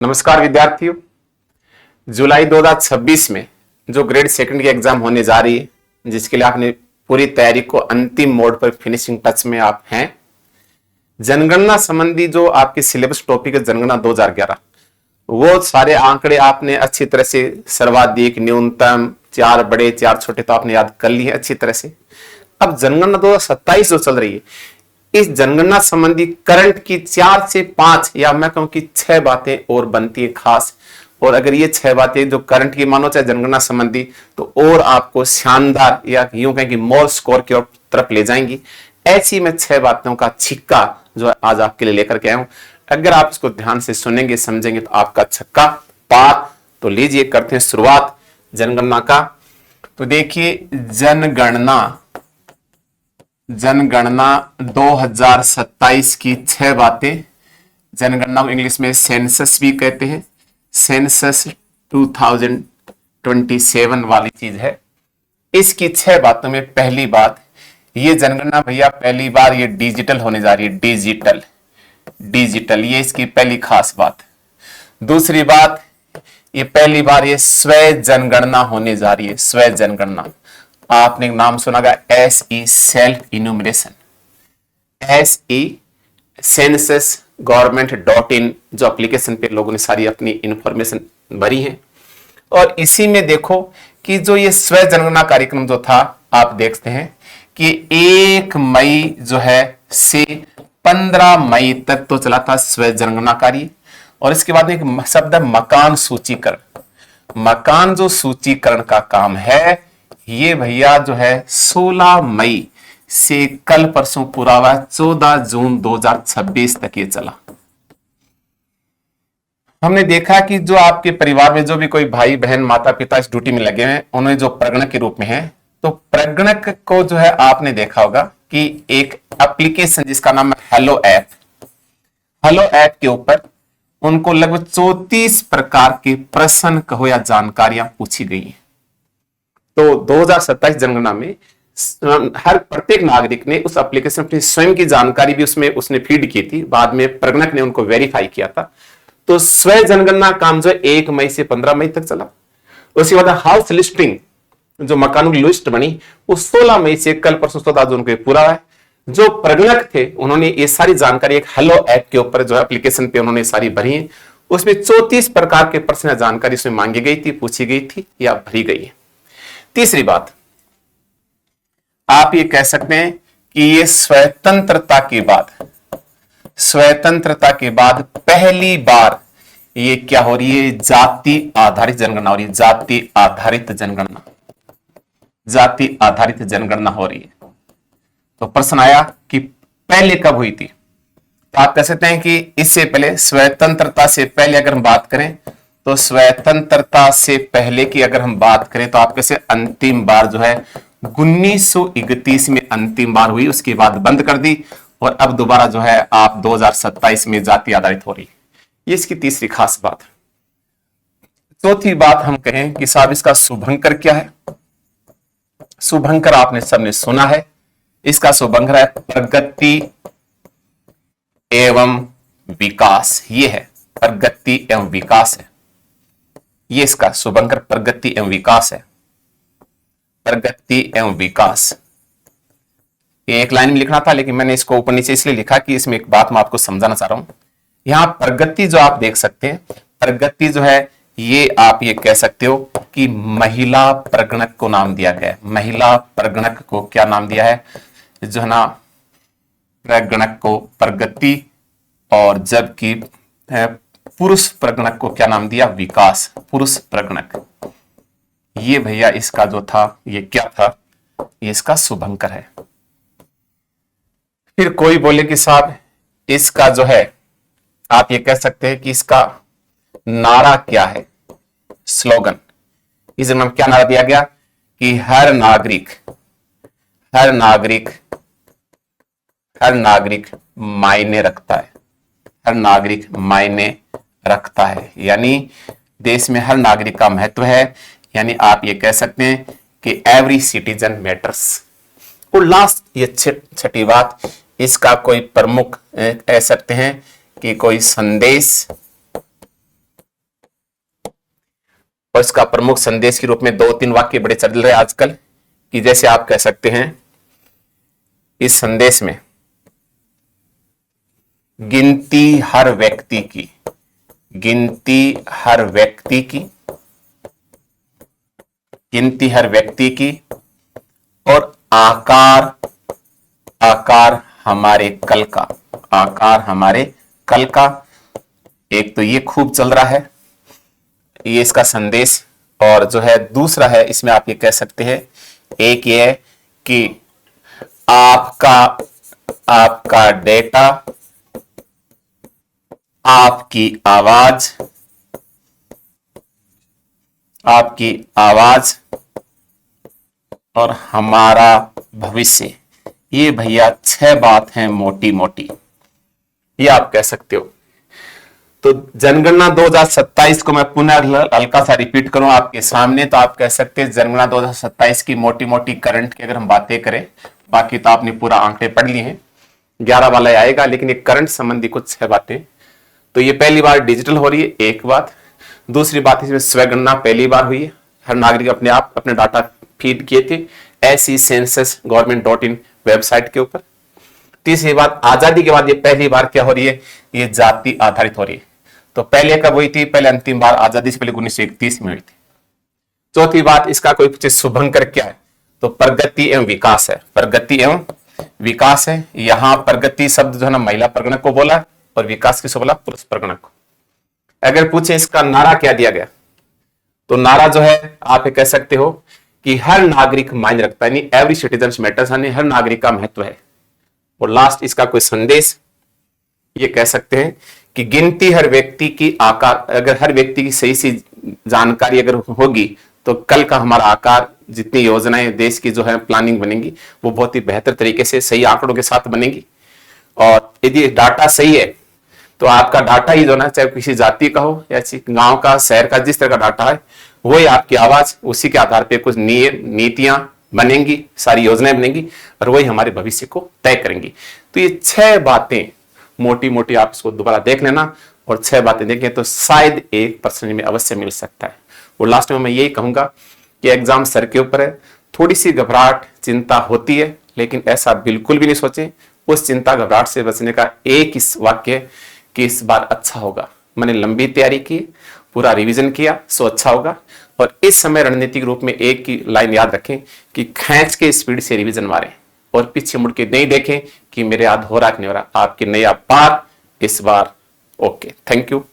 नमस्कार विद्यार्थियों। जुलाई 2026 में जो ग्रेड सेकंड की एग्जाम होने जा रही है, जिसके लिए आपने पूरी तैयारी को अंतिम मोड पर फिनिशिंग टच में आप हैं। जनगणना संबंधी जो आपके सिलेबस टॉपिक है जनगणना 2011, वो सारे आंकड़े आपने अच्छी तरह से सर्वाधिक, न्यूनतम, 4 बड़े 4 छोटे तो आपने याद कर लिए अच्छी तरह से। अब जनगणना 2027 जो चल रही है, इस जनगणना संबंधी करंट की 4 से 5 या मैं कहूं कि 6 बातें और बनती है खास। और अगर ये 6 बातें जो करंट की मानो चाहे जनगणना संबंधी, तो और आपको शानदार या यूं कहें कि मोर स्कोर की तरफ ले जाएंगी। ऐसी मैं 6 बातों का छिक्का जो आज आपके लिए लेकर के आया हूं। अगर आप इसको ध्यान से सुनेंगे समझेंगे तो आपका छक्का पार। तो लीजिए करते हैं शुरुआत जनगणना का। तो देखिए जनगणना 2027 की 6 बातें। जनगणना को इंग्लिश में सेंसस भी कहते हैं। सेंसस 2027 वाली चीज है। इसकी 6 बातों में पहली बात, ये जनगणना भैया पहली बार ये डिजिटल होने जा रही है। डिजिटल ये इसकी पहली खास बात। दूसरी बात, ये पहली बार ये स्व जनगणना होने जा रही है। स्व जनगणना आपने नाम सुना होगा, SE self enumeration, SE census government.in जो एप्लीकेशन पे लोगों ने सारी अपनी इंफॉर्मेशन भरी है। और इसी में देखो कि जो ये स्व जनगणना कार्यक्रम जो था, आप देखते हैं कि 1 मई जो है से 15 मई तक तो चला था स्व जनगणना कार्य। और इसके बाद एक शब्द है मकान सूचीकरण। मकान जो सूचीकरण का काम है, ये भैया जो है 16 मई से कल परसों पूरा हुआ, 14 जून 2026 तक ये चला। हमने देखा कि जो आपके परिवार में जो भी कोई भाई बहन माता पिता इस ड्यूटी में लगे हैं, उन्हें जो प्रगणक के रूप में है, तो प्रगणक को जो है आपने देखा होगा कि एक एप्लीकेशन जिसका नाम है हेलो ऐप के ऊपर उनको लगभग 34 प्रकार के प्रश्न कहो या जानकारियां पूछी गई हैं। तो 2027 जनगणना में हर प्रत्येक नागरिक ने उस एप्लीकेशन अपनी स्वयं की जानकारी भी उसमें उसने फीड की थी। बाद में प्रगणक ने उनको वेरीफाई किया था। तो स्व जनगणना काम जो 1 मई से 15 मई तक चला। उसके बाद हाउस लिस्टिंग जो मकानों की लिस्ट बनी, वो 16 मई से कल परसों 14 जून को पूरा है। जो प्रगणक थे उन्होंने ये सारी जानकारी एक हेलो ऐप के ऊपर जो एप्लीकेशन पे उन्होंने सारी भरी है। उसमें 34 प्रकार के प्रश्न जानकारी उसमें मांगी गई थी, पूछी गई थी या भरी गई है। तीसरी बात, आप ये कह सकते हैं कि ये स्वतंत्रता के बाद पहली बार ये क्या हो रही है, जाति आधारित जनगणना हो रही है। जाति आधारित जनगणना हो रही है। तो प्रश्न आया कि पहले कब हुई थी। तो आप कह सकते हैं कि इससे पहले, स्वतंत्रता से पहले अगर हम बात करें, तो स्वतंत्रता से पहले की अगर हम बात करें तो आप कैसे अंतिम बार जो है 1931 में अंतिम बार हुई। उसके बाद बंद कर दी और अब दोबारा जो है आप 2027 में जाति आधारित हो रही। ये इसकी तीसरी खास बात। चौथी बात हम कहें कि साहब इसका शुभंकर क्या है। शुभंकर आपने सबने सुना है। इसका शुभंकर है प्रगति एवं विकास। ये है प्रगति एवं विकास है। ये इसका शुभंकर प्रगति एवं विकास है। प्रगति एवं विकास ये एक लाइन में लिखना था, लेकिन मैंने इसको ऊपर नीचे इसलिए लिखा कि इसमें एक बात मैं आपको समझाना चाह रहा हूं। यहां प्रगति जो आप देख सकते हैं, प्रगति जो है ये आप ये कह सकते हो कि महिला प्रगणक को नाम दिया गया है। महिला प्रगणक को क्या नाम दिया है, जो है ना, प्रगणक को प्रगति, और जबकि पुरुष प्रगणक को क्या नाम दिया, विकास। पुरुष प्रगणक ये भैया इसका जो था ये क्या था, ये इसका शुभंकर है। फिर कोई बोले कि साहब इसका जो है आप ये कह सकते हैं कि इसका नारा क्या है, स्लोगन। इस में क्या नारा दिया गया कि हर नागरिक मायने रखता है। हर नागरिक मायने रखता है, यानी देश में हर नागरिक का महत्व है। यानी आप ये कह सकते हैं कि एवरी सिटीजन मैटर्स। और लास्ट ये छठी बात, इसका कोई प्रमुख कह सकते हैं कि कोई संदेश और इसका प्रमुख संदेश के रूप में 2-3 वाक्य बड़े चल रहे आजकल, कि जैसे आप कह सकते हैं इस संदेश में गिनती हर व्यक्ति की, गिनती हर व्यक्ति की, गिनती हर व्यक्ति की, और आकार, आकार हमारे कल का, आकार हमारे कल का। एक तो ये खूब चल रहा है, ये इसका संदेश। और जो है दूसरा है, इसमें आप ये कह सकते हैं, एक ये है कि आपका डेटा, आपकी आवाज, आपकी आवाज और हमारा भविष्य। ये भैया 6 बात हैं मोटी मोटी, ये आप कह सकते हो। तो जनगणना 2027 को मैं पुनः हल्का सा रिपीट करूं आपके सामने, तो आप कह सकते हैं जनगणना 2027 की मोटी मोटी करंट की अगर हम बातें करें, बाकी तो आपने पूरा आंकड़े पढ़ लिए हैं, 11 वाला आएगा, लेकिन ये करंट संबंधी कुछ 6 बातें। तो ये पहली बार डिजिटल हो रही है, एक बात। दूसरी बात, इसमें स्वगणना पहली बार हुई है, हर नागरिक अपने आप अपने डाटा फीड किए थे ऐसी सेंसस गवर्नमेंट.in वेबसाइट के ऊपर। तीसरी बात, आजादी के बाद ये पहली बार क्या हो रही है, ये जाति आधारित हो रही है। तो पहले कब हुई थी, पहले अंतिम बार आजादी से पहले 1931 में हुई थी। चौथी बात, इसका कोई पूछे शुभंकर क्या है, तो प्रगति एवं विकास है, प्रगति एवं विकास है। यहां प्रगति शब्द जो है ना महिला प्रगणक को बोला, और विकास किसको बोला, पुरुष प्रगणक को। अगर पूछे इसका नारा क्या दिया गया, तो नारा जो है आप कह सकते हो कि हर नागरिक मायने रखता है, यानी एवरी सिटीजन मैटर्स, यानी हर नागरिक का महत्व है। और लास्ट इसका कोई संदेश, ये कह सकते हैं कि गिनती हर व्यक्ति की आकार, अगर हर व्यक्ति की सही सी जानकारी अगर होगी तो कल का हमारा आकार, जितनी योजनाएं देश की जो है प्लानिंग बनेगी, वो बहुत ही बेहतर तरीके से सही आंकड़ों के साथ बनेगी। और यदि डाटा सही है तो आपका डाटा ही जो ना, चाहे किसी जाति का हो या गांव का, शहर का, जिस तरह का डाटा है वही आपकी आवाज, उसी के आधार पर कुछ नीतियां बनेंगी, सारी योजनाएं बनेंगी, और वही हमारे भविष्य को तय करेंगी। तो ये 6 बातें मोटी मोटी आप इसको दोबारा देख लेना, और 6 बातें देखें तो शायद 1% में अवश्य मिल सकता है। और लास्ट में मैं यही कहूंगा कि एग्जाम सर के ऊपर है, थोड़ी सी घबराहट चिंता होती है, लेकिन ऐसा बिल्कुल भी नहीं सोचें। उस चिंता घबराहट से बचने का एक इस वाक्य कि इस बार अच्छा होगा, मैंने लंबी तैयारी की, पूरा रिवीजन किया, सो अच्छा होगा। और इस समय रणनीतिक रूप में एक ही लाइन याद रखें कि खींच के स्पीड से रिवीजन मारें, और पीछे मुड़ के नहीं देखें कि मेरे याद हो रहा कि नहीं हो रहा। आपकी नया पार इस बार। Okay, thank you.